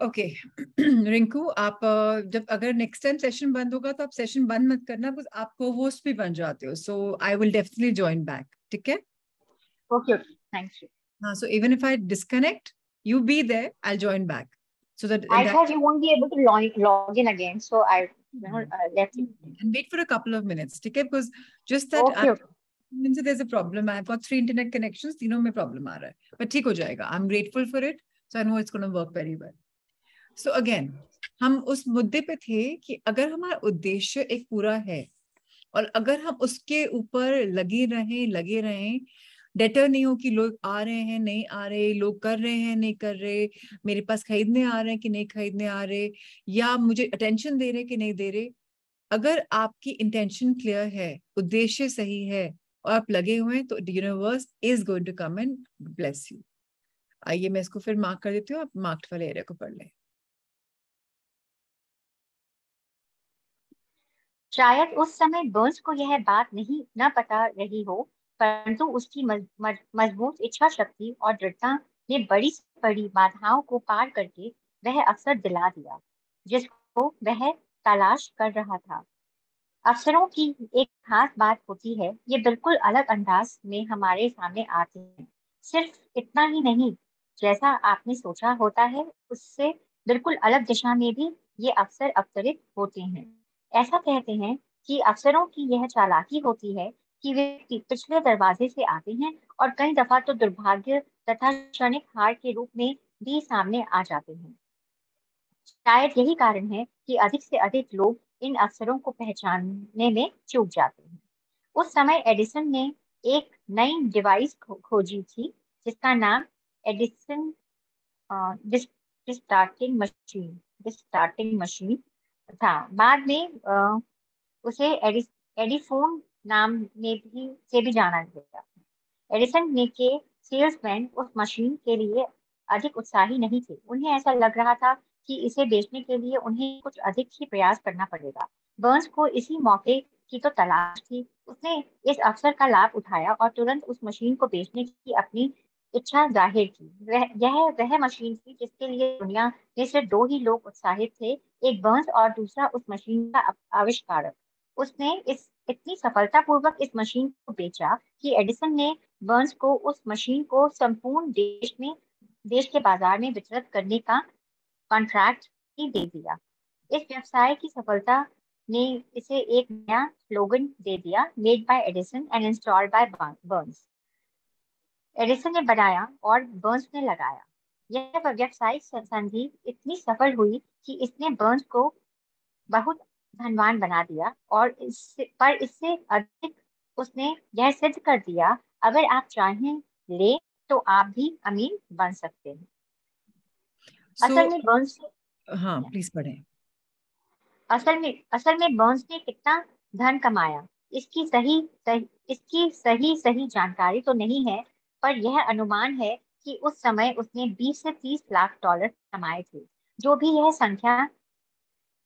Okay Rinku, आप जब अगर नेक्स्ट टाइम सेशन बंद होगा तो आप सेशन बंद मत करना, बिकॉज आप को होस्ट भी बन जाते हो, so I will definitely join back, ठीक है? Okay okay, thank you. हाँ, so even if I disconnect, you be there, I'll join back. So that I in that thought you won't be able to log in again, so I left it. and wait for a couple of minutes, ठीक है? Because just that Okay, okay. there's a problem. I've got 3 internet connections, तीनों में problem आ रहा है, but ठीक हो जाएगा. I'm grateful for it, so I know it's going to work very well. So again, हम उस मुद्दे पे थे कि अगर हमारा उद्देश्य एक पूरा है और अगर हम उसके ऊपर लगे रहें, डेटर नहीं हो कि लोग आ रहे हैं नहीं आ रहे, लोग कर रहे हैं नहीं कर रहे, मेरे पास खरीदने आ रहे हैं कि नहीं खरीदने आ रहे, या मुझे अटेंशन दे रहे कि नहीं दे रहे, अगर आपकी इंटेंशन क्लियर है, उद्देश्य सही है और आप लगे हुए हैं, तो universe is going to come and bless you. आइए मैं इसको फिर मार्क कर देती हूँ, आप मार्क्ड वाले एरिया को पढ़ लें। शायद उस समय बर्न्स को यह बात न पता रही हो, परंतु उसकी मजबूत इच्छा शक्ति और दृढ़ता ने बड़ी से बड़ी बाधाओं को पार करके वह अवसर दिला दिया जिसको वह तलाश कर रहा था। अवसरों की एक खास बात होती है, ये बिल्कुल अलग अंदाज में हमारे सामने आते हैं। सिर्फ इतना ही नहीं, जैसा आपने सोचा होता है उससे बिल्कुल अलग दिशा में भी ये अवसर अवतरित होते हैं। ऐसा कहते हैं कि अवसरों की यह चालाकी होती है कि वे पिछले दरवाजे से आते हैं और कई दफा तो दुर्भाग्य तथा क्षणिक हार के रूप में भी सामने आ जाते हैं। शायद यही कारण है कि अधिक से अधिक लोग इन अवसरों को पहचानने में चूक जाते हैं। उस समय एडिसन ने एक नई डिवाइस खोजी थी जिसका नाम एडिसन डिस्टार्टिंग मशीन था। बाद में उसे एडिफोन नाम में भी जाना गया। एडिसन ने के सेल्समैन उस मशीन के लिए अधिक उत्साही नहीं थे। उन्हें ऐसा लग रहा था कि इसे बेचने के लिए उन्हें कुछ अधिक ही प्रयास करना पड़ेगा। बर्न्स को इसी मौके की तो तलाश थी। उसने इस अवसर का लाभ उठाया और तुरंत उस मशीन को बेचने की अपनी इच्छा जाहिर की। वह मशीन थी जिसके लिए दुनिया में सिर्फ 2 ही लोग उत्साहित थे, एक बर्न्स और दूसरा उस मशीन का आविष्कारक। उसने इतनी सफलतापूर्वक इस मशीन को बेचा कि एडिसन ने बर्न्स को उस मशीन को संपूर्ण देश के बाजार में वितरित करने का कॉन्ट्रैक्ट ही दे दिया। इस व्यवसाय की सफलता ने इसे एक नया स्लोगन दे दिया, made by Edison and installed by Burns. Edison ने बनाया और बर्न्स ने लगाया। यह व्यवसायिक संधि इतनी सफल हुई कि इसने बर्न्स को बहुत धनवान बना दिया और इससे अधिक उसने यह सिद्ध कर दिया, अगर आप चाहें ले तो आप भी अमीर बन सकते हैं। असल में बर्न्स हाँ प्लीज पढ़ें। असल में बर्न्स ने कितना धन कमाया, इसकी सही जानकारी तो नहीं है, पर यह अनुमान है कि उस समय उसने 20 से 30 लाख डॉलर कमाए थे। जो भी यह संख्या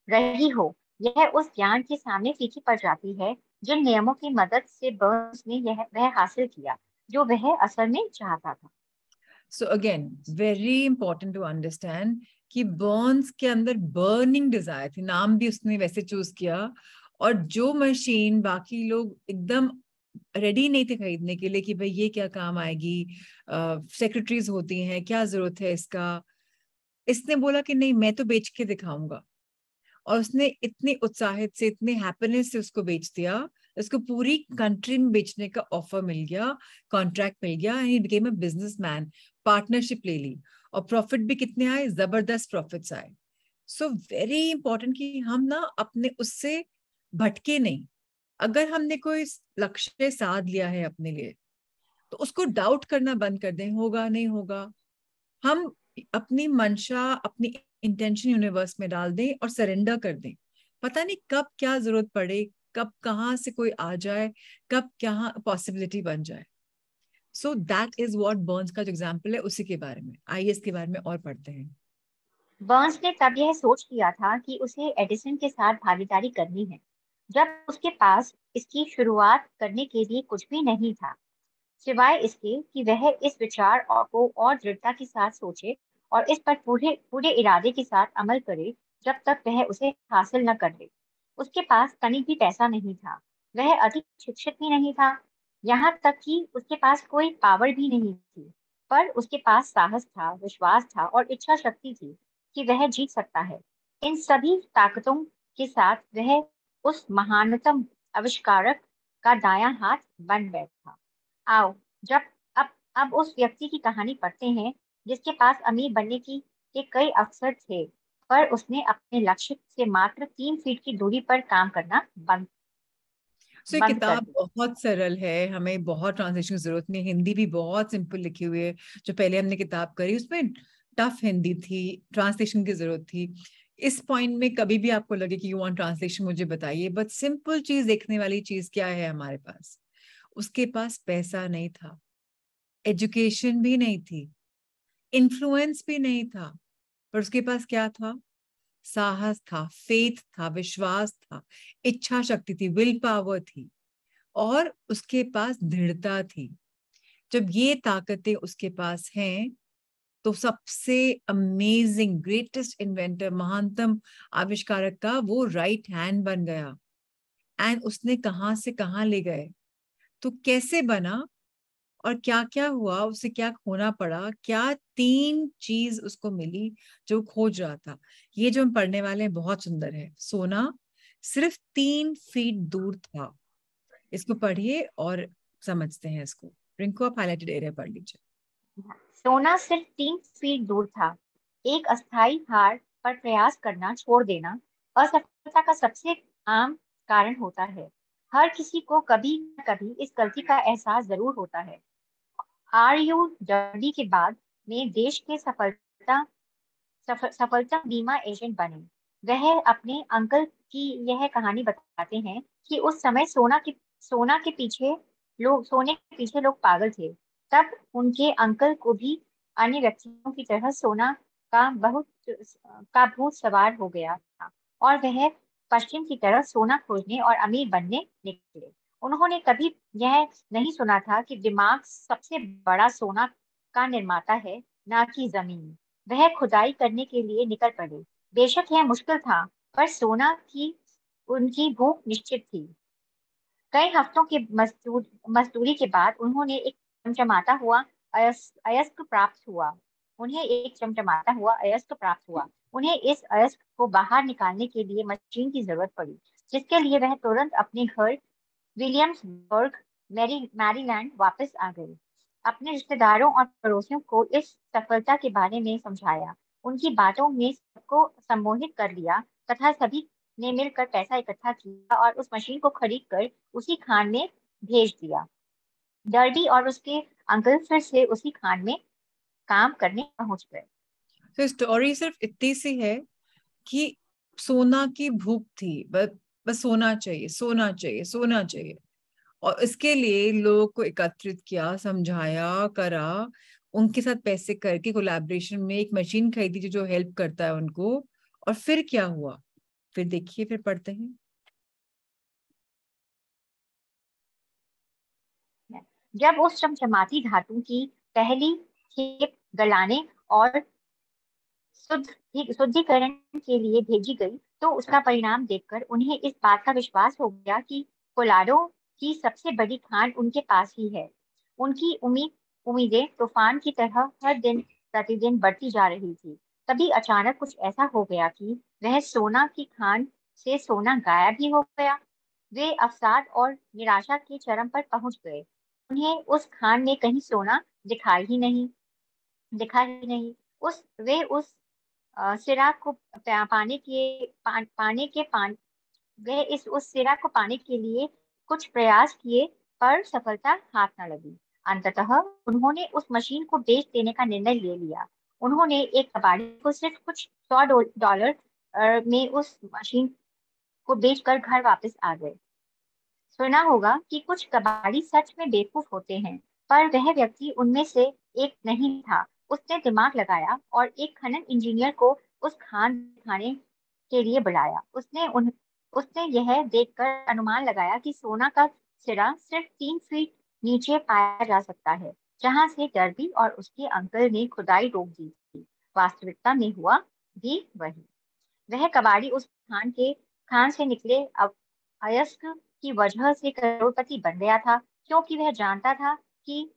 रही हो, यह उस ज्ञान के सामने फीकी पड़ जाती है जिन नियमों की मदद से बर्न्स ने वह हासिल किया जो वह असल में चाहता था। So again, very important to understand कि बर्न्स के अंदर बर्निंग डिजायर थी, नाम भी उसने वैसे चूज किया, और जो मशीन बाकी लोग एकदम रेडी नहीं थे खरीदने के लिए कि भाई ये क्या काम आएगी, सेक्रेटरीज होती हैं, क्या जरूरत है इसका, इसने बोला कि नहीं मैं तो बेच के दिखाऊंगा, और उसने इतने उत्साहित से इतने हैप्पीनेस से उसको बेच दिया, उसको पूरी कंट्री में बेचने का ऑफर मिल गया, कॉन्ट्रैक्ट मिल गया, and he became a businessman, partnership ले ली, और प्रॉफिट भी कितने आए, जबरदस्त प्रॉफिट्स आए। सो वेरी इंपॉर्टेंट कि हम ना अपने उससे भटके नहीं। अगर हमने कोई लक्ष्य साध लिया है अपने लिए, तो उसको डाउट करना बंद कर दें, होगा नहीं होगा। हम अपनी मंशा, अपनी इंटेंशन यूनिवर्स में डाल दें और सरेंडर कर दें। पता नहीं कब क्या जरूरत पड़े, कब कहाँ से कोई आ जाए, कब क्या पॉसिबिलिटी बन जाए। So that is what Burns का जो एग्जाम्पल है उसी के बारे में। आइए इसके बारे में और पढ़ते हैं। बर्न्स ने तब यह सोच लिया था कि उसे एडिसन के साथ भागीदारी करनी है, जब उसके पास इसकी शुरुआत करने के लिए कुछ भी नहीं था, सिवाय इसके कि वह इस विचार को और दृढ़ता के साथ सोचे और इस पर पूरे पूरे इरादे के साथ अमल करे जब तक वह उसे हासिल न कर ले। उसके पास तनिक भी पैसा नहीं था, वह अधिक शिक्षित भी नहीं था, यहाँ तक कि उसके पास कोई पावर भी नहीं थी, पर उसके पास साहस था, विश्वास था और इच्छा शक्ति थी कि वह जीत सकता है। इन सभी ताकतों के साथ वह उस महानतम आविष्कारक का दायां हाथ बन बैठा। आओ, जब अब उस व्यक्ति की कहानी पढ़ते हैं जिसके पास अमीर बनने की के कई अवसर थे, पर उसने अपने लक्ष्य से मात्र 3 फीट की दूरी पर काम करना बंद सो ये बंद कर किताब दिया। बहुत सरल है, हमें बहुत ट्रांसलेशन की जरूरत नहीं है, हिंदी भी बहुत सिंपल लिखी हुई है। जो पहले हमने किताब करी उसमें टफ हिंदी थी, ट्रांसलेशन की जरूरत थी। इस पॉइंट में कभी भी आपको लगे कि यू वांट ट्रांसलेशन, मुझे बताइए। बट सिंपल चीज देखने वाली चीज क्या है हमारे पास, उसके पास पैसा नहीं था, एजुकेशन भी नहीं थी, इन्फ्लुएंस भी नहीं था, पर उसके पास क्या था? साहस था, फेथ था, विश्वास था, इच्छा शक्ति थी, विल पावर थी, और उसके पास दृढ़ता थी। जब ये ताकतें उसके पास हैं तो सबसे अमेजिंग ग्रेटेस्ट इन्वेंटर, महानतम आविष्कारक का वो राइट हैंड बन गया। एंड उसने कहां से कहां ले गए, तो कैसे बना और क्या क्या हुआ, उसे क्या खोना पड़ा, क्या तीन चीज उसको मिली जो खोज रहा था। ये जो हम पढ़ने वाले हैं बहुत सुंदर है। सोना सिर्फ 3 फीट दूर था। इसको पढ़िए और समझते हैं इसको। रिंकू, आप हाईलाइटेड एरिया पढ़ लीजिए। सोना सिर्फ 3 फीट दूर था। एक अस्थायी हार पर प्रयास करना छोड़ देना असफलता का सबसे आम कारण होता है। हर किसी को कभी न कभी इस गलती का एहसास जरूर होता है। आर यू डब्ल्यू के बाद में देश के सफलता बीमा एजेंट बने। वह अपने अंकल की यह कहानी बताते हैं कि उस समय सोने के पीछे लोग पागल थे। तब उनके अंकल को भी अन्य व्यक्तियों की तरह सोना का बहुत का भूत सवार हो गया था, और वह पश्चिम की तरफ सोना खोजने और अमीर बनने निकले। उन्होंने कभी यह नहीं सुना था कि दिमाग सबसे बड़ा सोना का निर्माता है, ना कि जमीन। वह खुदाई करने के लिए निकल पड़े। बेशक यह मुश्किल था, पर सोना की उनकी भूख निश्चित थी। कई हफ्तों के मजदूरी के बाद उन्होंने एक चमचमाता हुआ अयस्क प्राप्त हुआ। उन्हें इस अयस्क को बाहर निकालने के लिए मशीन की जरूरत पड़ी, जिसके लिए वह तुरंत अपने घर विलियम्सबर्ग, मैरीलैंड वापस आ गए। अपने रिश्तेदारों और पड़ोसियों को इस सफलता के बारे में समझाया, उनकी बातों में सबको सम्मोहित कर लिया, तथा सभी ने मिलकर पैसा इकट्ठा किया और उस मशीन को खरीद कर उसी खान में भेज दिया। डर्बी और उसके अंकल फिर से उसी खान में काम करने पहुंच गए। तो स्टोरी सिर्फ इतनी सी है कि सोना की भूख थी, बस बस सोना चाहिए, सोना चाहिए, सोना चाहिए। और इसके लिए लोगों को एकत्रित किया, समझाया, करा, उनके साथ पैसे करके कोलैबोरेशन में एक मशीन खरीदी जो हेल्प करता है उनको। और फिर क्या हुआ, फिर देखिए, फिर पढ़ते हैं। जब उस चमचमाती धातु की पहली खेप गलाने और शुद्धिकरण के लिए भेजी गई, तो उसका परिणाम देखकर उन्हें इस बात का विश्वास हो गया कि कोलोराडो की सबसे बड़ी खान उनके पास ही है। उनकी उम्मीदें तूफान की तरह हर दिन प्रतिदिन बढ़ती जा रही थी। तभी अचानक कुछ ऐसा हो गया कि वह सोना की खान से सोना गायब ही हो गया। वे अवसाद और निराशा के चरम पर पहुंच गए। उन्हें उस खान में कहीं सोना दिखा ही नहीं। उस वे उस सिरा को पाने के पान वे इस उस सिरा को पाने के लिए कुछ प्रयास किए, पर सफलता हाथ न लगी। अंततः उन्होंने उस मशीन को बेच देने का निर्णय ले लिया। उन्होंने एक कबाड़ी को सिर्फ कुछ $100 में उस मशीन को बेचकर घर वापस आ गए। सुना होगा कि कुछ कबाड़ी सच में बेवकूफ होते हैं, पर वह व्यक्ति उनमें से एक नहीं था। उसने दिमाग लगाया और एक खनन इंजीनियर को उस खान दिखाने के लिए बुलाया। उसने यह देखकर अनुमान लगाया कि सोना का सिरा सिर्फ 3 फीट नीचे पाया जा सकता है, जहां से डर्बी और उसके अंकल ने खुदाई रोक दी थी। वास्तविकता में हुआ भी वही। वह कबाड़ी उस खान से निकले अयस्क की वजह से करोड़पति बन गया था, क्योंकि वह जानता था कि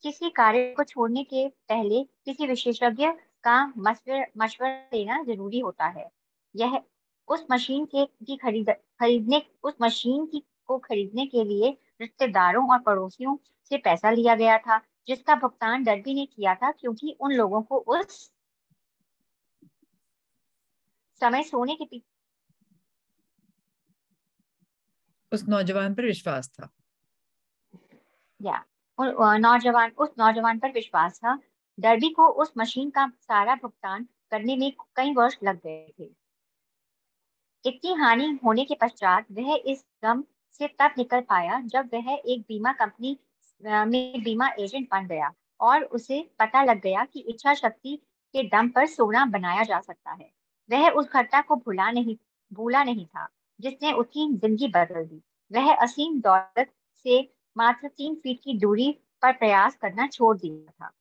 किसी कार्य को छोड़ने के पहले किसी विशेषज्ञ का मशवरा लेना जरूरी होता है। यह उस मशीन के की खरीदने उस मशीन की को खरीदने के लिए रिश्तेदारों और पड़ोसियों से पैसा लिया गया था, जिसका भुगतान डर्बी ने किया था, क्योंकि उन लोगों को उस समय सोने के उस नौजवान पर विश्वास था। या उस नौजवान पर विश्वास था। डर्बी को उस मशीन का सारा भुगतान करने में कई वर्ष लग गए थे। इतनी हानि होने के पश्चात वह इस गम से तब निकल पाया जब वह एक बीमा कंपनी में बीमा एजेंट बन गया और उसे पता लग गया कि इच्छा शक्ति के दम पर सोना बनाया जा सकता है। वह उस घटना को भूला नहीं था जिसने उसकी जिंदगी बदल दी। वह असीम दौलत से मात्र 3 फीट की दूरी पर प्रयास करना छोड़ दिया था।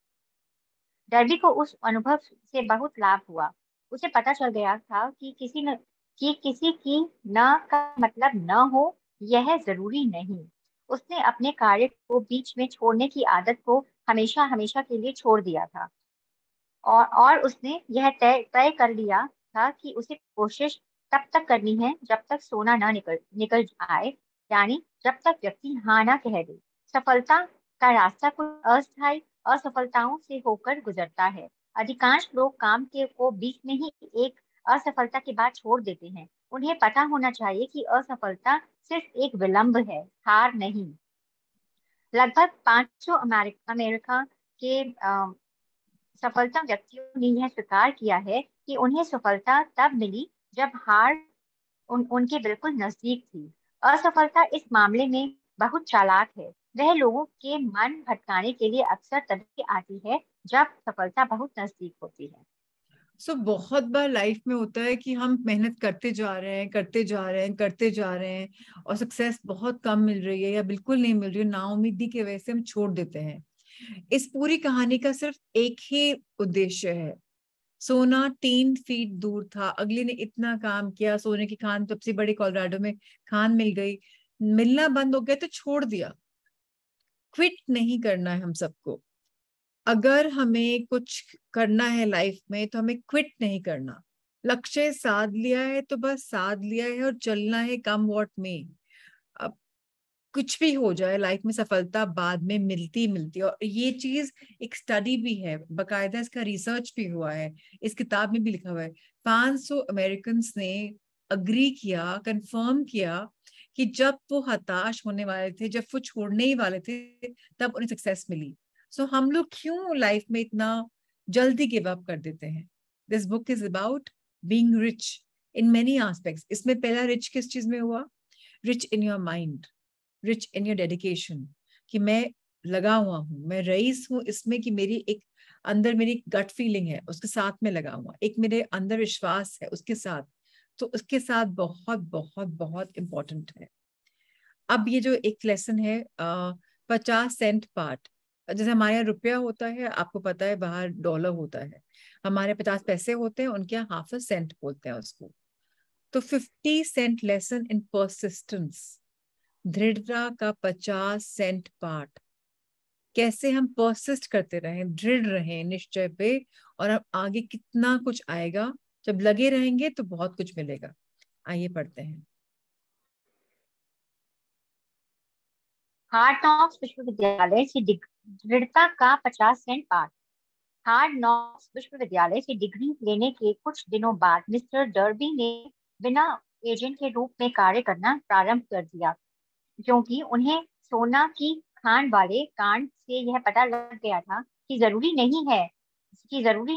डर्बी को उस अनुभव से बहुत लाभ हुआ। उसे पता चल गया था कि किसी की न का मतलब न हो, यह जरूरी नहीं। उसने अपने कार्य को बीच में छोड़ने की आदत को हमेशा हमेशा के लिए छोड़ दिया था, और उसने यह तय कर लिया था कि उसे कोशिश तब तक करनी है जब तक सोना ना निकल आए, यानी जब तक व्यक्ति हाँ ना कह दे। सफलता का रास्ता कुछ अस्थायी असफलताओं से होकर गुजरता है। अधिकांश लोग काम के को बीच में ही एक असफलता के बाद छोड़ देते हैं। उन्हें पता होना चाहिए कि असफलता सिर्फ एक विलंब है, हार नहीं। लगभग 500 अमेरिका के सफलता व्यक्तियों ने यह स्वीकार किया है कि उन्हें सफलता तब मिली जब हार उनके बिल्कुल नजदीक थी। असफलता इस मामले में बहुत चालाक है। वह लोगों के मन भटकाने के लिए अक्सर तभी आती है जब सफलता बहुत नजदीक होती है। बहुत बार लाइफ में होता है कि हम मेहनत करते जा रहे हैं, करते जा रहे हैं, करते जा रहे हैं, और सक्सेस बहुत कम मिल रही है या बिल्कुल नहीं मिल रही है, नाउम्मीदी की वजह से हम छोड़ देते हैं। इस पूरी कहानी का सिर्फ एक ही उद्देश्य है। सोना 3 फीट दूर था, अगले ने इतना काम किया, सोने की खान सबसे बड़ी कोलोराडो में खान मिल गई, मिलना बंद हो गया तो छोड़ दिया। क्विट नहीं करना है हम सबको। अगर हमें कुछ करना है लाइफ में तो हमें क्विट नहीं करना। लक्ष्य साध लिया है तो बस साध लिया है और चलना है, कम व्हाट में। अब कुछ भी हो जाए लाइफ में, सफलता बाद में मिलती मिलती है। और ये चीज एक स्टडी भी है, बकायदा इसका रिसर्च भी हुआ है, इस किताब में भी लिखा हुआ है। 500 अमेरिकन ने अग्री किया, कंफर्म किया कि जब वो हताश होने वाले थे, जब वो छोड़ने ही वाले थे, तब उन्हें सक्सेस मिली। हम लोग क्यों लाइफ में इतना जल्दी गिव अप कर देते हैं? This book is about being rich in many aspects. इसमें पहला रिच किस चीज में हुआ? Rich in your mind, rich in your dedication, कि मैं लगा हुआ हूं, मैं रईस हूं इसमें, कि मेरी एक अंदर मेरी गट फीलिंग है उसके साथ में लगा हुआ, एक मेरे अंदर विश्वास है उसके साथ। तो उसके साथ बहुत बहुत बहुत इंपॉर्टेंट है। अब ये जो एक लेसन है 50 सेंट पार्ट, जैसे हमारे यहाँ रुपया होता है, आपको पता है बाहर डॉलर होता है, हमारे 50 पैसे होते हैं, उनके यहाँ हाफ अ सेंट बोलते हैं उसको। तो 50 सेंट लेसन इन परसिस्टेंस, दृढ़ता का 50 सेंट पार्ट। कैसे हम परसिस्ट करते रहें, दृढ़ रहें निश्चय पे, और अब आगे कितना कुछ आएगा। जब लगे रहेंगे तो बहुत कुछ मिलेगा। आइए पढ़ते हैं। हार्ड नॉक्स विश्वविद्यालय से दृढ़ता का 50 सेंट पाठ। हार्ड नॉक्स विश्वविद्यालय से डिग्री लेने के कुछ दिनों बाद मिस्टर डर्बी ने बिना एजेंट के रूप में कार्य करना प्रारंभ कर दिया, क्योंकि उन्हें सोना की खान वाले कांड से यह पता लग गया था कि जरूरी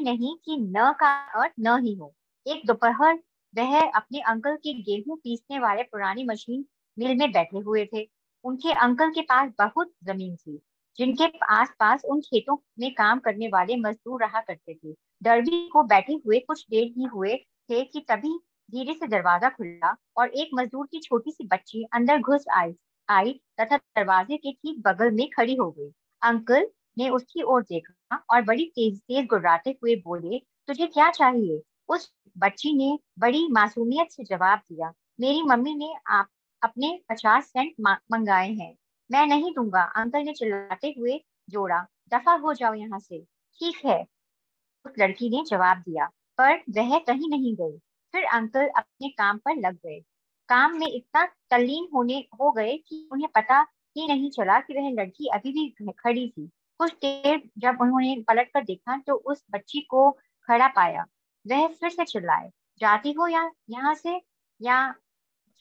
नहीं कि न का अर्थ न ही हो। एक दोपहर वह अपने अंकल के गेहूं पीसने वाले पुरानी मशीन मिल में बैठे हुए थे। उनके अंकल के पास बहुत जमीन थी, जिनके आसपास उन खेतों में काम करने वाले मजदूर रहा करते थे। डर्बी को बैठे हुए कुछ देर ही हुए थे कि तभी धीरे से दरवाजा खुला और एक मजदूर की छोटी सी बच्ची अंदर घुस आई तथा दरवाजे के ठीक बगल में खड़ी हो गई। अंकल ने उसकी ओर देखा और बड़ी तेज तेज गुर्राते हुए बोले, तुझे क्या चाहिए? उस बच्ची ने बड़ी मासूमियत से जवाब दिया, मेरी मम्मी ने आप अपने 50 सेंट मंगाए हैं, मैं नहीं दूंगा। अंकल ने चिल्लाते हुए जोड़ा, दफा हो जाओ यहाँ से। ठीक है, उस लड़की ने जवाब दिया, पर वह कहीं नहीं गई। फिर अंकल अपने काम पर लग गए। काम में इतना तल्लीन होने हो गए कि उन्हें पता ही नहीं चला कि वह लड़की अभी भी खड़ी थी। कुछ देर जब उन्होंने पलट कर देखा तो उस बच्ची को खड़ा पाया। वह फिर से चिल्लाए, जाती हो या यहाँ से, या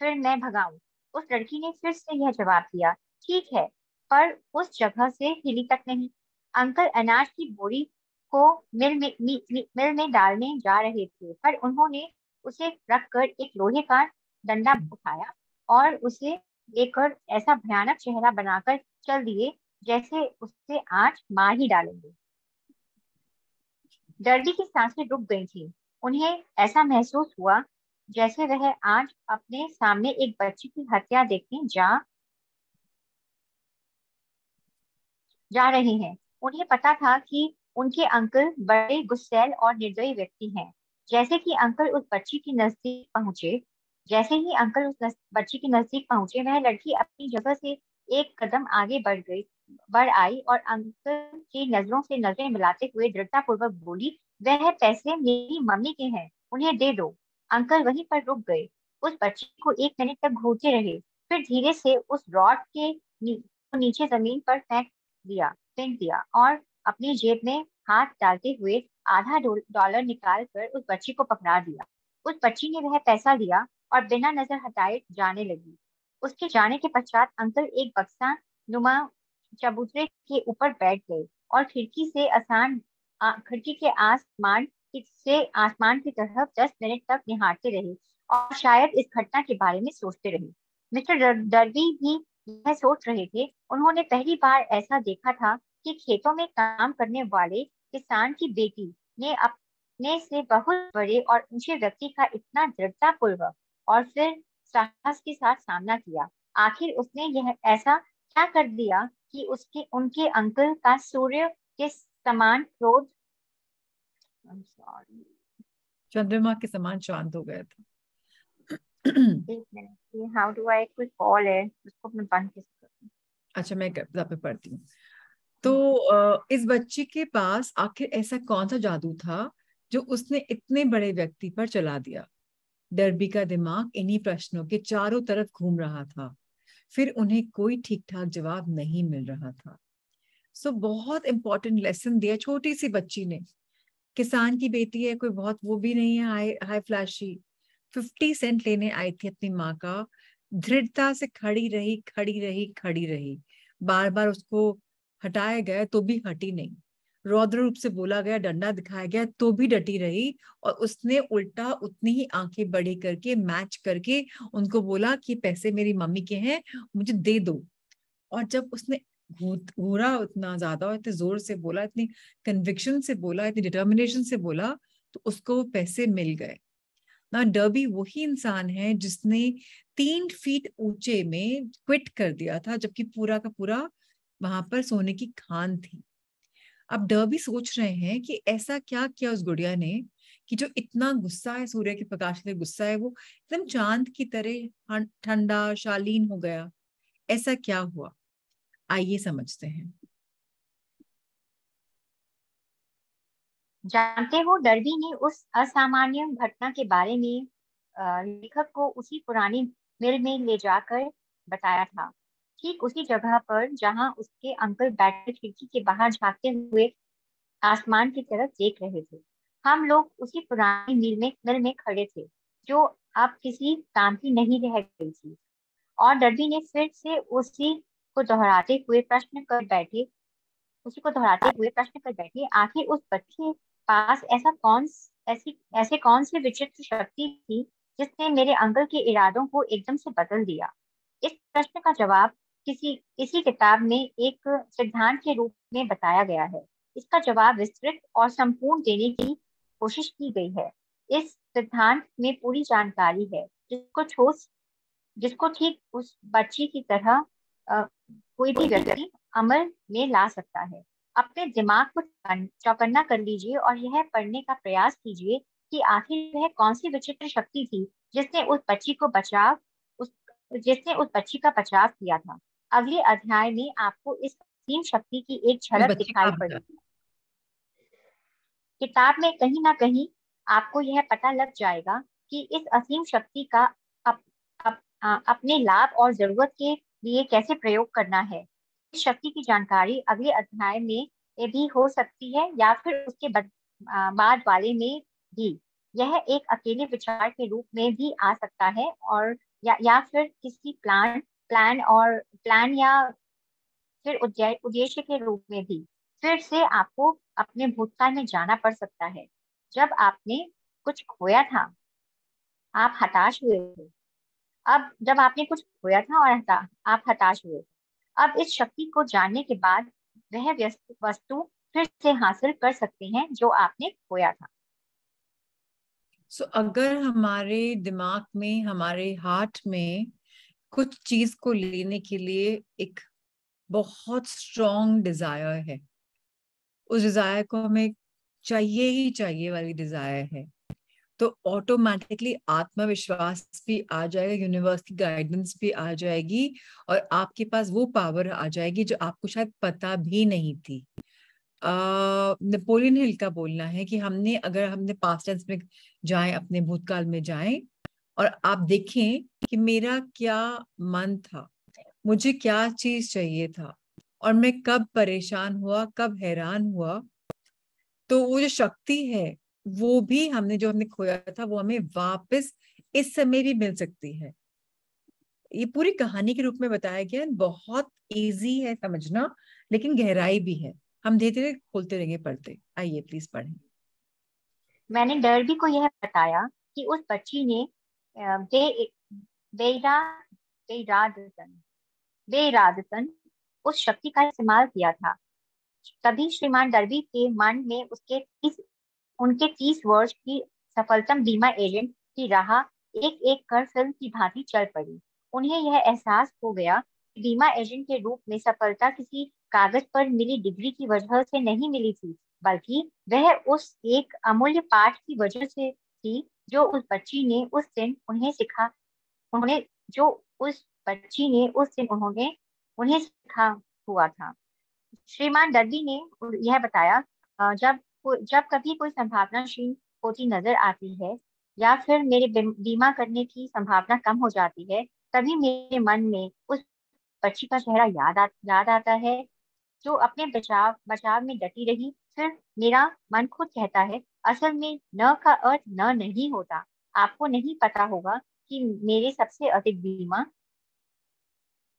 फिर मैं भगाऊं? उस लड़की ने फिर से यह जवाब दिया, ठीक है, पर उस जगह से हिली तक नहीं। अंकल अनाज की बोरी को मिल में डालने जा रहे थे, पर उन्होंने उसे रखकर एक लोहे का डंडा उठाया और उसे लेकर ऐसा भयानक चेहरा बनाकर चल दिए जैसे उससे आज मार ही डालेंगे। डर्बी की सांसें रुक गई थी। उन्हें ऐसा महसूस हुआ जैसे वह आज अपने सामने एक बच्ची की हत्या देखने जा रहे हैं। उन्हें पता था कि उनके अंकल बड़े गुस्सैल और निर्दयी व्यक्ति हैं। जैसे ही अंकल उस बच्ची के नजदीक पहुंचे जैसे ही अंकल बच्ची के नजदीक पहुंचे, वह लड़की अपनी जगह से एक कदम आगे बढ़ आई और अंकल की नजरों से नजरें मिलाते हुए दृढ़तापूर्वक बोली, वह पैसे मेरी मम्मी के हैं, उन्हें दे दो। अंकल वहीं पर रुक गए, उस बच्ची को 1 मिनट तक घूरते रहे, फिर धीरे से उस रॉड के नीचे जमीन पर फेंक दिया और अपनी जेब में हाथ डालते हुए आधा डॉलर निकाल कर उस बच्ची को पकड़ा दिया। उस बच्ची ने वह पैसा लिया और बिना नजर हटाए जाने लगी। उसके जाने के पश्चात अंकल एक बक्सा नुमा चबूतरे के ऊपर बैठ गए और खिड़की के आसमान की तरफ 10 मिनट तक निहारते रहे और शायद इस घटना के बारे में सोचते रहे। मिस्टर डर्बी भी यह सोच रहे थे। उन्होंने पहली बार ऐसा देखा था कि खेतों में काम करने वाले किसान की बेटी ने अपने से बहुत बड़े और ऊंचे व्यक्ति का इतना दृढ़तापूर्वक और फिर साहस के साथ सामना किया। आखिर उसने यह ऐसा क्या कर दिया कि उसके उनके अंकल का सूर्य के समान क्रोध सॉरी चंद्रमा के समान शांत हो गया था। एक मिनट, हाउ डू आई, कोई कॉल है उसको मैं बंद कैसे करूं? अच्छा, मैं किताब पे पढ़ती हूँ। तो इस बच्ची के पास आखिर ऐसा कौन सा जादू था जो उसने इतने बड़े व्यक्ति पर चला दिया? डर्बी का दिमाग इन्हीं प्रश्नों के चारों तरफ घूम रहा था। फिर उन्हें कोई ठीक ठाक जवाब नहीं मिल रहा था। बहुत इंपॉर्टेंट लेसन दिया छोटी सी बच्ची ने। किसान की बेटी है, कोई बहुत वो भी नहीं है हाई हाई फ्लैशी। 50 सेंट लेने आई थी अपनी माँ का। दृढ़ता से खड़ी रही, खड़ी रही, खड़ी रही। बार बार उसको हटाया गया तो भी हटी नहीं। रौद्र रूप से बोला गया, डंडा दिखाया गया तो भी डटी रही। और उसने उल्टा उतनी ही आंखें बड़ी करके मैच करके उनको बोला कि पैसे मेरी मम्मी के हैं, मुझे दे दो। और जब उसने घूरा उतना ज्यादा और इतने जोर से बोला, इतनी कन्विक्शन से बोला, इतनी डिटर्मिनेशन से बोला, तो उसको वो पैसे मिल गए ना। डर्बी वही इंसान है जिसने 3 फीट ऊंचे में क्विट कर दिया था, जबकि पूरा का पूरा वहां पर सोने की खान थी। अब डर्बी सोच रहे हैं कि ऐसा क्या किया उस गुड़िया ने कि जो इतना गुस्सा है, सूर्य के प्रकाश से गुस्सा है, वो एकदम चांद की तरह ठंडा शालीन हो गया। ऐसा क्या हुआ, आइए समझते हैं। जानते हो, डर्बी ने उस असामान्य घटना के बारे में लेखक को उसी पुरानी मिल में ले जाकर बताया था, ठीक उसी जगह पर जहां उसके अंकल बैठकर खिड़की के बाहर झांकते हुए आसमान की तरफ देख रहे थे। हम लोग उसी पुरानी मिल में खड़े थे जो अब किसी काम की नहीं रह गई थी। और डर्बी ने फिर से उसी को दोहराते हुए प्रश्न कर बैठे, आखिर उस बच्चे के पास ऐसे कौन सी विचित्र शक्ति थी जिसने मेरे अंकल के इरादों को एकदम से बदल दिया? इस प्रश्न का जवाब इसी किताब में एक सिद्धांत के रूप में बताया गया है। इसका जवाब विस्तृत और संपूर्ण देने की कोशिश की गई है। इस सिद्धांत में पूरी जानकारी है जिसको ठीक उस बच्ची की तरह कोई भी व्यक्ति अमल में ला सकता है। अपने दिमाग को चौकन्ना कर लीजिए और यह पढ़ने का प्रयास कीजिए कि आखिर वह कौन सी विचित्र शक्ति थी जिसने उस बच्ची का बचाव किया था। अगले अध्याय में आपको इस असीम शक्ति की एक उस झलक बच्चे का दिखाई आप बता। पड़ेगी। किताब में कहीं ना कहीं आपको यह पता लग जाएगा कि इस असीम शक्ति का अपने लाभ और जरूरत के लिए कैसे प्रयोग करना है। इस शक्ति की जानकारी अगले अध्याय में ये भी हो सकती है या फिर उसके बाद वाले में भी। यह एक अकेले विचार के रूप में भी आ सकता है और या फिर किसी प्लान या फिर उद्देश्य के रूप में भी। फिर से आपको अपने भूतकाल में जाना पड़ सकता है जब आपने कुछ खोया था, आप हताश हुए थे। अब जब आपने कुछ खोया था और आप हताश हुए। अब इस शक्ति को जानने के बाद वह वस्तु फिर से हासिल कर सकते हैं जो आपने खोया था। सो अगर हमारे दिमाग में, हमारे हार्ट में कुछ चीज को लेने के लिए एक बहुत स्ट्रॉन्ग डिजायर है, उस डिजायर को हमें चाहिए ही चाहिए वाली डिजायर है, तो ऑटोमेटिकली आत्मविश्वास भी आ जाएगा, यूनिवर्स की गाइडेंस भी आ जाएगी और आपके पास वो पावर आ जाएगी जो आपको शायद पता भी नहीं थी। नेपोलियन हिल का बोलना है कि अगर हमने पास्ट टेंस में जाएं, अपने भूतकाल में जाएं और आप देखें कि मेरा क्या मन था, मुझे क्या चीज चाहिए था और मैं कब परेशान हुआ, कब हैरान हुआ, तो वो जो शक्ति है वो भी हमने खोया था वो हमें वापस इस समय भी मिल सकती है। ये पूरी कहानी के रूप में बताया गया है, बहुत इजी है समझना लेकिन गहराई भी है। हम धीरे धीरे खोलते रहेंगे, पढ़ते आइए, प्लीज पढ़ें। मैंने डर्बी को यह बताया कि उस बच्ची ने बे बेइरा बेइरादतन बेइरादतन उस शक्ति का इस्तेमाल किया था। तभी श्रीमान डर्बी के मन में उनके 30 वर्ष की सफलतम बीमा एजेंट की राह एक एक कर फिल्म की भांति चल पड़ी। उन्हें यह एहसास हो गया कि बीमा एजेंट के रूप में सफलता किसी कागज पर मिली डिग्री की वजह से नहीं मिली थी, बल्कि वह उस एक अमूल्य पाठ की वजह से थी जो उस बच्ची ने उस दिन उन्हें सिखा उन्होंने जो उस बच्ची ने उस दिन उन्हें सिखा हुआ था। श्रीमान डर्बी ने यह बताया, जब कभी कोई संभावनाशील होती नजर आती है या फिर मेरे बीमा करने की संभावना कम हो जाती है, तभी मेरे मन में उस बच्ची का चेहरा याद आता है जो अपने बचाव बचाव में डटी रही। फिर मेरा मन खुद कहता है, असल में न का अर्थ न नहीं होता। आपको नहीं पता होगा कि मेरे सबसे अधिक बीमा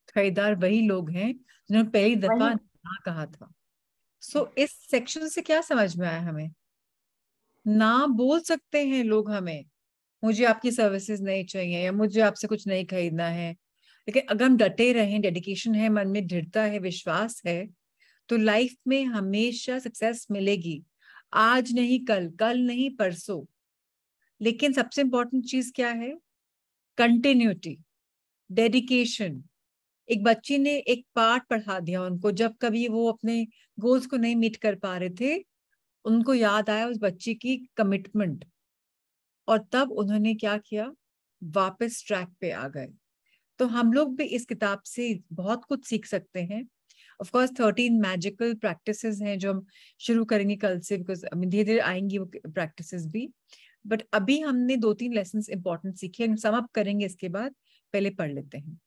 खरीदार वही लोग हैं जिन्होंने पहली दफा वही। ना कहा था। सो इस सेक्शन से क्या समझ में आया हमें? ना बोल सकते हैं लोग हमें, मुझे आपकी सर्विसेज नहीं चाहिए या मुझे आपसे कुछ नहीं खरीदना है, लेकिन अगर हम डटे रहें, डेडिकेशन है, मन में दृढ़ता है, विश्वास है, तो लाइफ में हमेशा सक्सेस मिलेगी। आज नहीं कल, कल नहीं परसों। लेकिन सबसे इंपॉर्टेंट चीज क्या है? Continuity, dedication. एक बच्ची ने एक पाठ पढ़ा दिया उनको, जब कभी वो अपने गोल्स को नहीं मीट कर पा रहे थे, उनको याद आया उस बच्ची की कमिटमेंट और तब उन्होंने क्या किया, वापस ट्रैक पे आ गए। तो हम लोग भी इस किताब से बहुत कुछ सीख सकते हैं। ऑफ कोर्स 13 मैजिकल प्रैक्टिसेस हैं जो हम शुरू करेंगे कल से, बिकॉज धीरे धीरे आएंगी वो प्रैक्टिसेस भी। बट अभी हमने 2-3 लेसन्स इंपॉर्टेंट सीखे, हम सम अप करेंगे इसके बाद, पहले पढ़ लेते हैं।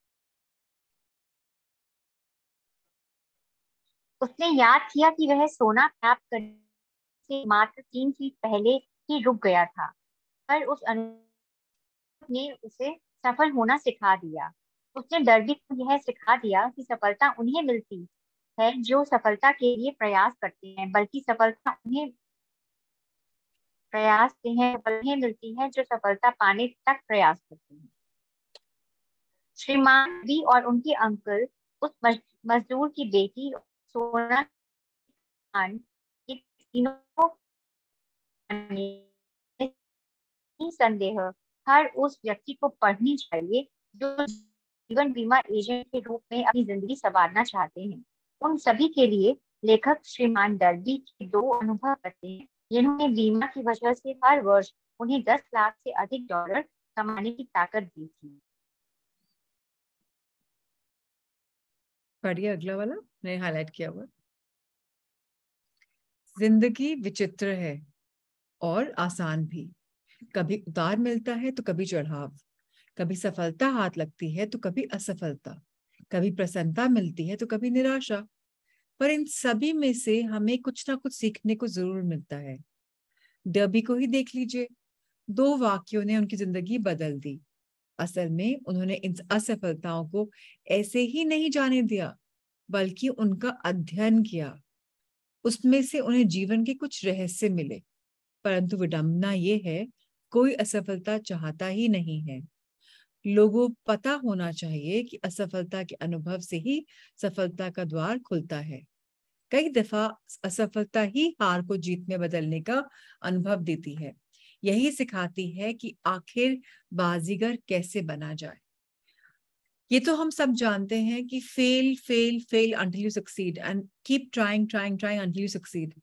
उसने याद किया कि वह सोना प्राप्त करने से मात्र 3 फीट पहले ही रुक गया था, पर उस अनुभव ने उसे सफल होना सिखा दिया। उसने डर्बी को यह सिखा दिया कि सफलता उन्हें मिलती है जो सफलता के लिए प्रयास करते हैं, बल्कि सफलता उन्हें मिलती है जो सफलता पाने तक प्रयास करते हैं। श्रीमान बी और उनके अंकल उस मजदूर की बेटी सोना खान, ये तीनों संदेह हर उस व्यक्ति को पढ़नी चाहिए जो जीवन बीमा एजेंट के रूप में अपनी जिंदगी संवारना चाहते हैं। उन सभी के लिए लेखक श्रीमान डर्बी के 2 अनुभव करते हैं जिन्होंने बीमा की वजह से हर वर्ष उन्हें 10 लाख से अधिक डॉलर कमाने की ताकत दी थी। पढ़िए अगला वाला, मैंने हाईलाइट किया हुआ। जिंदगी विचित्र है और आसान भी। कभी उतार मिलता है तो कभी चढ़ाव, कभी सफलता हाथ लगती है तो कभी असफलता, कभी प्रसन्नता मिलती है तो कभी निराशा। पर इन सभी में से हमें कुछ ना कुछ सीखने को जरूर मिलता है। डर्बी को ही देख लीजिए, 2 वाक्यों ने उनकी जिंदगी बदल दी। असल में उन्होंने इन असफलताओं को ऐसे ही नहीं जाने दिया, बल्कि उनका अध्ययन किया। उसमें से उन्हें जीवन के कुछ रहस्य मिले। परंतु विडंबना ये है, कोई असफलता चाहता ही नहीं है। लोगों पता होना चाहिए कि असफलता के अनुभव से ही सफलता का द्वार खुलता है। कई दफा असफलता ही हार को जीत में बदलने का अनुभव देती है। यही सिखाती है कि आखिर बाजीगर कैसे बना जाए। ये तो हम सब जानते हैं कि fail fail fail until you succeed and keep trying trying trying until you succeed.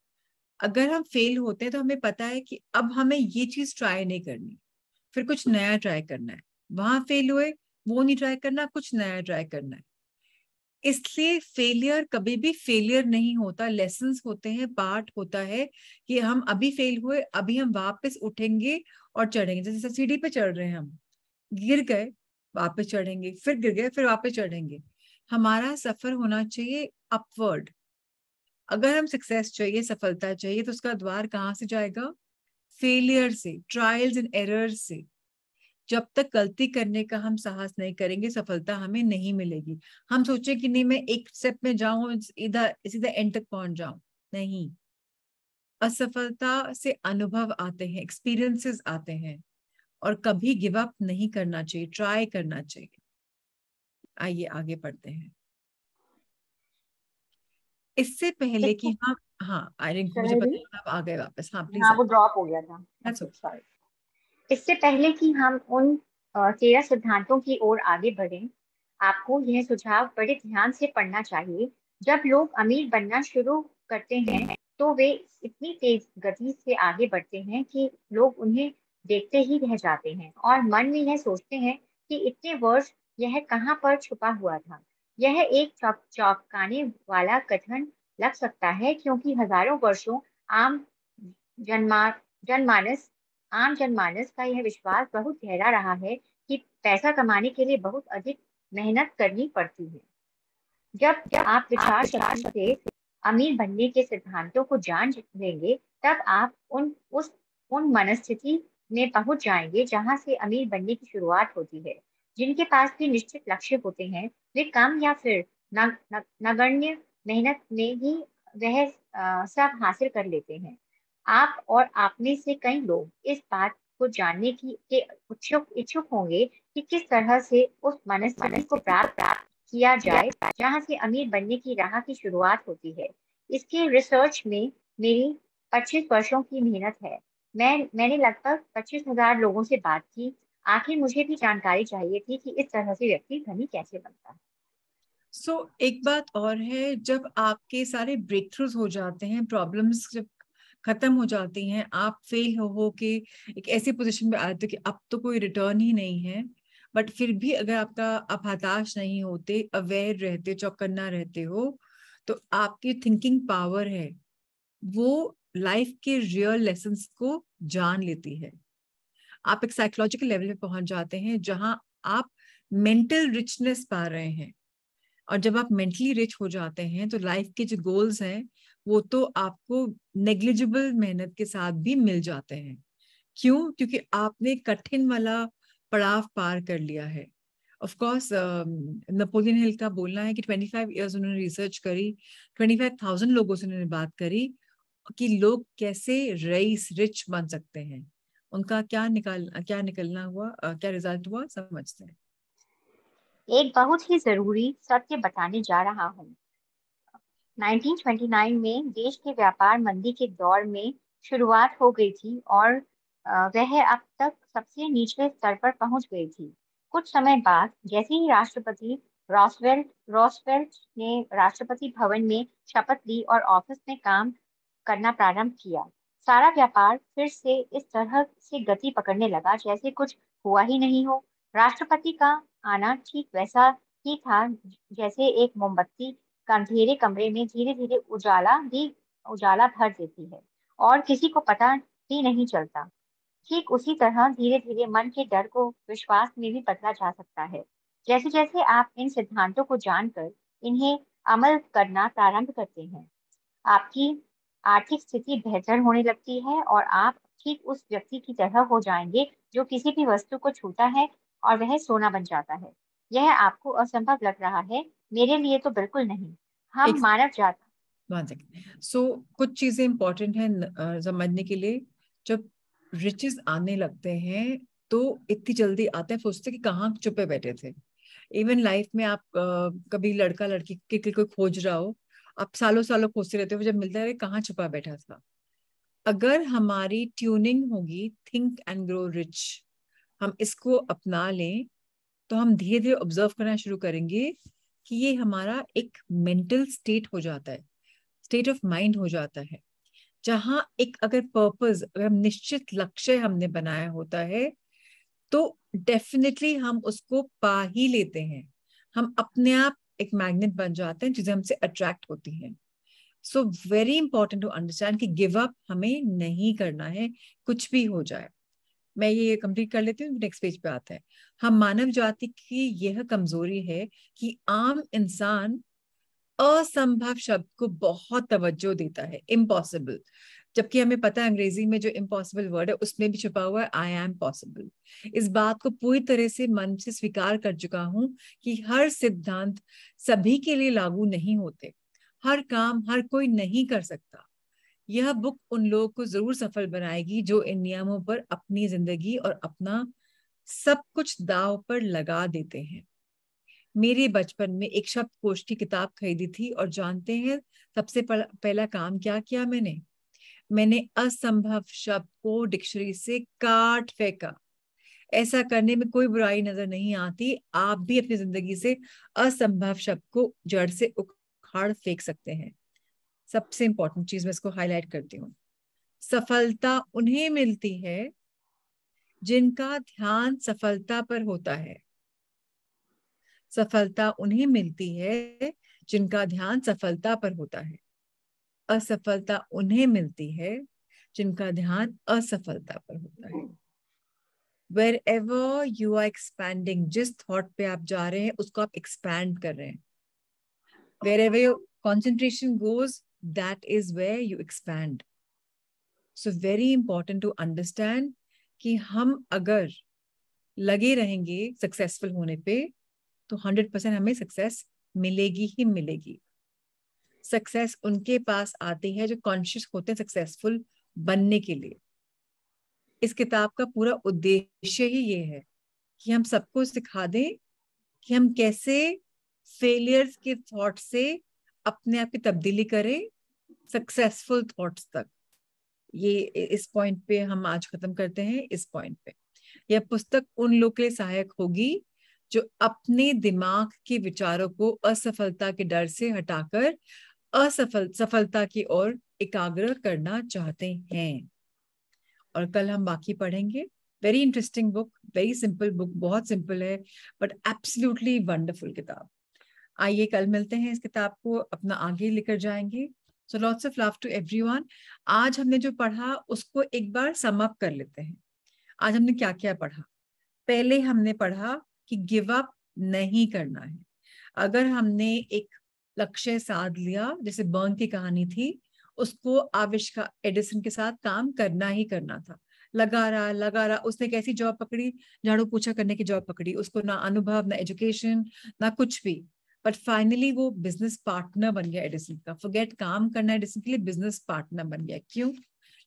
अगर हम फेल होते हैं तो हमें पता है कि अब हमें ये चीज ट्राई नहीं करनी, फिर कुछ नया ट्राई करना है। वहां फेल हुए, वो नहीं ट्राई करना, कुछ नया ट्राई करना है। इसलिए फेलियर कभी भी फेलियर नहीं होता, लेसन्स होते हैं, पार्ट होता है कि हम अभी फेल हुए, अभी हम वापस उठेंगे और चढ़ेंगे। जैसे सीढ़ी पे चढ़ रहे हैं, हम गिर गए, वापस चढ़ेंगे, फिर गिर गए, फिर वापस चढ़ेंगे। हमारा सफर होना चाहिए अपवर्ड। अगर हम सक्सेस चाहिए, सफलता चाहिए, तो उसका द्वार कहाँ से जाएगा? फेलियर से, ट्रायल्स एंड एरर्स से। जब तक गलती करने का हम साहस नहीं करेंगे, सफलता हमें नहीं मिलेगी। हम सोचे कि नहीं, मैं एक स्टेप में जाऊं, इधर सीधा एंड तक पहुंच जाऊं, नहीं। असफलता से अनुभव आते हैं, एक्सपीरियंसेस आते हैं, और कभी गिव अप नहीं करना चाहिए, ट्राई करना चाहिए। आइए आगे पढ़ते हैं। इससे पहले इससे कि हम, हाँ आई मुझे चला पता रही है आप आ गए वापस, हाँ प्लीज। हाँ, वो ड्रॉप हो गया था। That's okay, okay. सॉरी। इससे पहले कि हम उन 13 सिद्धांतों की ओर आगे बढ़ें, आपको यह सुझाव बड़े ध्यान से पढ़ना चाहिए। जब लोग अमीर बनना शुरू करते हैं तो वे इतनी तेज गति से आगे बढ़ते हैं कि लोग उन्हें देखते ही रह जाते हैं और मन में यह सोचते हैं कि इतने वर्ष यह कहाँ पर छुपा हुआ था। यह एक चौंकाने वाला कथन लग सकता है, क्योंकि हजारों वर्षों आम जनमा जनमानस आम जनमानस का यह विश्वास बहुत गहरा रहा है कि पैसा कमाने के लिए बहुत अधिक मेहनत करनी पड़ती है। जब आप विचार शक्ति से अमीर बनने के सिद्धांतों को जान लेंगे, तब आप उन मनस्थिति में पहुंच जाएंगे जहां से अमीर बनने की शुरुआत होती है। जिनके पास भी निश्चित लक्ष्य होते हैं, वे कम या फिर नगण्य मेहनत में ही वह सब हासिल कर लेते हैं। आप और आप में से कई लोग इस बात को जानने की के इच्छुक होंगे कि किस तरह से उस मनस्थिति को प्राप्त किया जाए जहां से अमीर बनने की राह की शुरुआत होती है। इसके रिसर्च में मेरी 25 वर्षों की मेहनत है। मैंने लगभग 25,000 लोगों से बात की। आखिर मुझे भी जानकारी चाहिए थी कि इस तरह से व्यक्ति धनी कैसे बनता है। एक बात और है, जब आपके सारे ब्रेक थ्रूज हो जाते हैं, प्रॉब्लम्स जब खत्म हो जाती हैं, आप फेल हो के एक ऐसी पोजीशन पे आते हो कि अब तो कोई रिटर्न ही नहीं है, बट फिर भी अगर आप हताश नहीं होते, अवेयर रहते, चौकन्ना रहते हो, तो आपकी थिंकिंग पावर है, वो लाइफ के रियल लेसन्स को जान लेती है। आप एक साइकोलॉजिकल लेवल पे पहुंच जाते हैं जहां आप मेंटल रिचनेस पा रहे हैं। और जब आप मेंटली रिच हो जाते हैं तो लाइफ के जो गोल्स हैं वो तो आपको नेग्लिजिबल मेहनत के साथ भी मिल जाते हैं। क्यों? क्योंकि आपने कठिन वाला पड़ाव पार कर लिया है। ऑफ कोर्स नेपोलियन हिल का बोलना है कि 25 इयर्स उन्होंने रिसर्च करी, 25,000 लोगों से उन्होंने बात करी कि लोग कैसे रईस रिच बन सकते हैं। उनका क्या निकलना हुआ, क्या रिजल्ट हुआ, समझते हैं। एक बहुत ही जरूरी सत्य बताने जा रहा हूँ। 1929 में देश के व्यापार मंदी के दौर में शुरुआत हो गई थी और वह अब तक सबसे निचले स्तर पर पहुंच गई थी। कुछ समय बाद जैसे ही राष्ट्रपति रॉसवेल्ट ने राष्ट्रपति भवन में शपथ ली और ऑफिस में काम करना प्रारंभ किया। सारा व्यापार फिर से इस तरह से गति पकड़ने लगा जैसे कुछ हुआ ही नहीं हो। राष्ट्रपति का आना ठीक वैसा ही था जैसे एक मोमबत्ती का अंधेरे कमरे में धीरे धीरे उजाला भर देती है और किसी को पता ही नहीं चलता। ठीक उसी तरह धीरे धीरे मन के डर को विश्वास में भी बदला जा सकता है। जैसे जैसे आप इन सिद्धांतों को जानकर इन्हें अमल करना प्रारंभ करते हैं, आपकी आर्थिक स्थिति बेहतर होने लगती है और आप ठीक उस व्यक्ति की तरह हो जाएंगे जो किसी भी वस्तु को छूता है और वह सोना बन जाता है। यह आपको असंभव लग रहा है, मेरे लिए तो बिल्कुल नहीं। हम मानव जाति कुछ चीजें इंपॉर्टेंट हैं समझने के लिए। जब रिचेस आने लगते हैं तो इतनी जल्दी आते हैं, सोचते कि कहाँ छुपे बैठे थे। इवन लाइफ में आप कभी लड़का लड़की के कोई खोज रहा हो, आप सालों सालों खोजते रहते हो, जब मिलता है कहाँ छुपा बैठा था। अगर हमारी ट्यूनिंग होगी थिंक एंड ग्रो रिच, हम इसको अपना लें तो हम धीरे धीरे ऑब्जर्व करना शुरू करेंगे कि ये हमारा एक मेंटल स्टेट हो जाता है, स्टेट ऑफ माइंड हो जाता है, जहां एक अगर पर्पस, अगर हम निश्चित लक्ष्य हमने बनाया होता है तो डेफिनेटली हम उसको पा ही लेते हैं। हम अपने आप एक मैग्नेट बन जाते हैं, चीजें हमसे अट्रैक्ट होती हैं। So very important to understand कि गिव अप हमें नहीं करना है, कुछ भी हो जाए। मैं ये कंप्लीट कर लेती हूँ, नेक्स्ट पेज पे आता है। हम मानव जाति की यह कमजोरी है कि आम इंसान असंभव शब्द को बहुत तवज्जो देता है, इम्पॉसिबल, जबकि हमें पता है अंग्रेजी में जो इम्पॉसिबल वर्ड है उसमें भी छुपा हुआ है आई एम पॉसिबल। इस बात को पूरी तरह से मन से स्वीकार कर चुका हूं कि हर सिद्धांत सभी के लिए लागू नहीं होते, हर काम हर कोई नहीं कर सकता। यह बुक उन लोगों को जरूर सफल बनाएगी जो इन नियमों पर अपनी जिंदगी और अपना सब कुछ दांव पर लगा देते हैं। मेरे बचपन में एक शब्दकोश की किताब खरीदी थी और जानते हैं सबसे पहला काम क्या किया मैंने असंभव शब्द को डिक्शनरी से काट फेंका। ऐसा करने में कोई बुराई नजर नहीं आती, आप भी अपनी जिंदगी से असंभव शब्द को जड़ से उखाड़ फेंक सकते हैं। सबसे इंपॉर्टेंट चीज मैं इसको हाईलाइट करती हूँ, सफलता उन्हें मिलती है जिनका ध्यान सफलता पर होता है। सफलता उन्हें मिलती है जिनका ध्यान सफलता पर होता है। असफलता उन्हें मिलती है जिनका ध्यान असफलता पर होता है। Wherever you are expanding, जिस थॉट पे आप जा रहे हैं उसको आप एक्सपैंड कर रहे हैं। Wherever your concentration goes, that is where you expand. So very important to understand कि हम अगर लगे रहेंगे सक्सेसफुल होने पे तो 100% हमें सक्सेस मिलेगी ही मिलेगी। सक्सेस उनके पास आती है जो कॉन्शियस होते हैं सक्सेसफुल बनने के लिए। इस किताब का पूरा उद्देश्य ही ये है कि हम सबको सिखा दें कि हम कैसे फेलियर्स के थॉट से अपने आप की तब्दीली करें सक्सेसफुल थॉट्स तक। ये इस पॉइंट पे हम आज खत्म करते हैं। इस पॉइंट पे यह पुस्तक उन लोगों के लिए सहायक होगी जो अपने दिमाग के विचारों को असफलता के डर से हटाकर सफलता की ओर एकाग्र करना चाहते हैं। और कल हम बाकी पढ़ेंगे। Very interesting book, very simple book, बहुत सिंपल है बट एब्सोल्युटली वंडरफुल किताब। आइए कल मिलते हैं, इस किताब को अपना आगे लेकर जाएंगे। So lots of love to everyone. आज हमने जो पढ़ा उसको एक बार सम अप कर लेते हैं। आज हमने क्या क्या पढ़ा? पहले हमने पढ़ा कि गिव अप नहीं करना है। अगर हमने एक लक्ष्य साध लिया, जैसे बर्न की कहानी थी, उसको आविष्कार एडिसन के साथ काम करना ही करना था। लगा रहा, उसने कैसी जॉब पकड़ी? झाड़ू पोछा करने की जॉब पकड़ी। उसको ना अनुभव, ना एजुकेशन, ना कुछ भी, बट फाइनली वो बिजनेस पार्टनर बन गया एडिसन का। फॉरगेट काम करना एडिसन के लिए, बिजनेस पार्टनर बन गया। क्यों?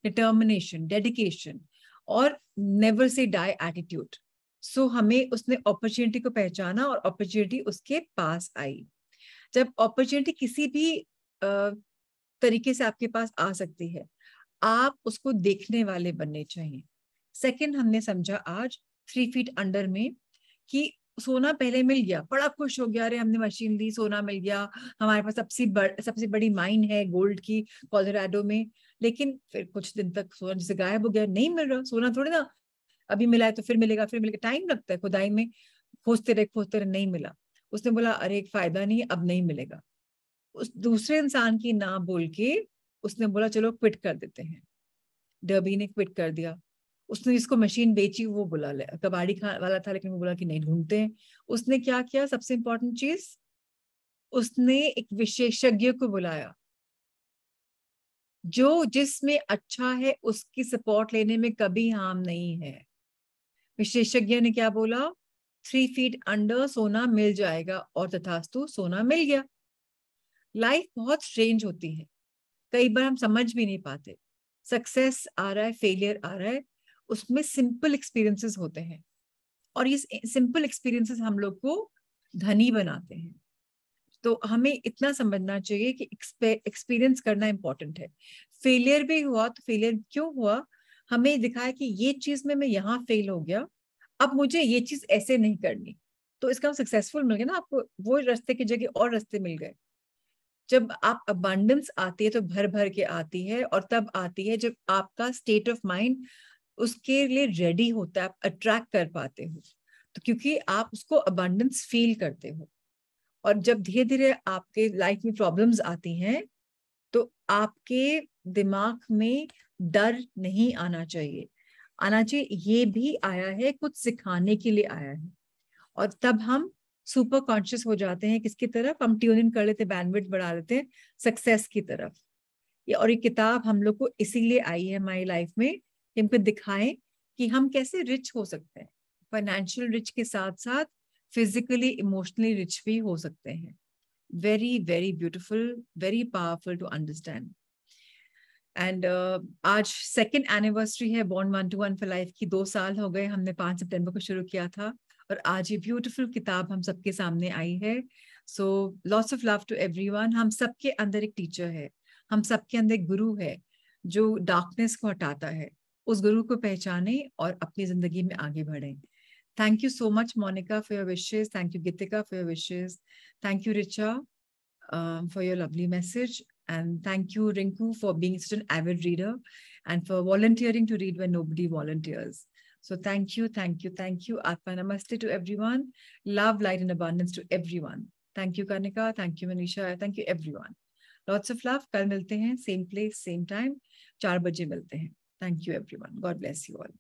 डिटर्मिनेशन, डेडिकेशन और नेवर से डाई एटीट्यूड। सो हमें उसने अपॉर्चुनिटी को पहचाना और अपॉर्चुनिटी उसके पास आई। जब अपॉर्चुनिटी किसी भी तरीके से आपके पास आ सकती है, आप उसको देखने वाले बनने चाहिए। सेकंड हमने समझा आज 3 फीट अंडर में कि सोना पहले मिल गया, बड़ा खुश हो गया, अरे हमने मशीन ली, सोना मिल गया, हमारे पास सबसे बड़ी माइन है गोल्ड की कोलोराडो में। लेकिन फिर कुछ दिन तक सोना जैसे गायब हो गया, नहीं मिल रहा सोना, थोड़ी ना अभी मिला है तो फिर मिलेगा, फिर मिलेगा, टाइम लगता है खुदाई में, खोजते रहे नहीं मिला। उसने बोला अरे एक फायदा नहीं, अब नहीं मिलेगा। उस दूसरे इंसान की ना बोल के उसने बोला चलो क्विट कर देते हैं। डर्बी ने क्विट कर दिया। उसने जिसको मशीन बेची वो बोला कबाड़ी वाला था, लेकिन वो बोला कि नहीं ढूंढते हैं। उसने क्या किया, सबसे इंपॉर्टेंट चीज, उसने एक विशेषज्ञ को बुलाया जो जिसमें अच्छा है, उसकी सपोर्ट लेने में कभी हार्म नहीं है। विशेषज्ञ ने क्या बोला, 3 फीट अंडर सोना मिल जाएगा, और तथास्तु सोना मिल गया। लाइफ बहुत स्ट्रेंज होती है, कई बार हम समझ भी नहीं पाते। सक्सेस आ रहा है, फेलियर आ रहा है, उसमें सिंपल एक्सपीरियंसेस होते हैं, और ये सिंपल एक्सपीरियंसेस हम लोग को धनी बनाते हैं। तो हमें इतना समझना चाहिए कि एक्सपीरियंस करना इंपॉर्टेंट है। फेलियर भी हुआ तो फेलियर क्यों हुआ, हमें दिखाया कि ये चीज में मैं यहाँ फेल हो गया, अब मुझे ये चीज ऐसे नहीं करनी, तो इसका सक्सेसफुल मिल गया ना आपको, वो रास्ते की जगह और रास्ते मिल गए। जब आप अबांडेंस आती है तो भर भर के आती है, और तब आती है जब आपका स्टेट ऑफ माइंड उसके लिए रेडी होता है, आप अट्रैक्ट कर पाते हो, तो क्योंकि आप उसको अबांडेंस फील करते हो। और जब धीरे धीरे आपके लाइफ में प्रॉब्लम्स आती हैं तो आपके दिमाग में डर नहीं आना चाहिए, आना चाहिए ये भी आया है कुछ सिखाने के लिए आया है। और तब हम सुपर कॉन्शियस हो जाते हैं, किसकी तरफ, हम ट्यून इन कर लेते हैं, बैंडविड्थ बढ़ा लेते हैं सक्सेस की तरफ। ये और ये किताब हम लोग को इसीलिए आई है हमारी लाइफ में कि हमको दिखाएं कि हम कैसे रिच हो सकते हैं, फाइनेंशियल रिच के साथ साथ फिजिकली इमोशनली रिच भी हो सकते हैं। Very very beautiful, very powerful to understand. And आज सेकेंड एनिवर्सरी है बॉर्न 1-to-1 फॉर लाइफ की, 2 साल हो गए, हमने 5 सितंबर को शुरू किया था, और आज ये ब्यूटीफुल किताब हम सबके सामने आई है। So lots of love to everyone. हम सबके अंदर एक टीचर है, हम सबके अंदर एक गुरु है जो डार्कनेस को हटाता है। उस गुरु को पहचाने और अपनी जिंदगी में आगे बढ़े। Thank you so much, Monica, for your wishes. Thank you, Gitika, for your wishes. Thank you, Richa, for your lovely message. And thank you, Rinku, for being such an avid reader and for volunteering to read when nobody volunteers. So thank you, thank you, thank you. Atma Namaste to everyone. Love, light, and abundance to everyone. Thank you, Kanika. Thank you, Manisha. Thank you, everyone. Lots of love. कल मिलते हैं, same place, same time. 4 बजे मिलते हैं. Thank you, everyone. God bless you all.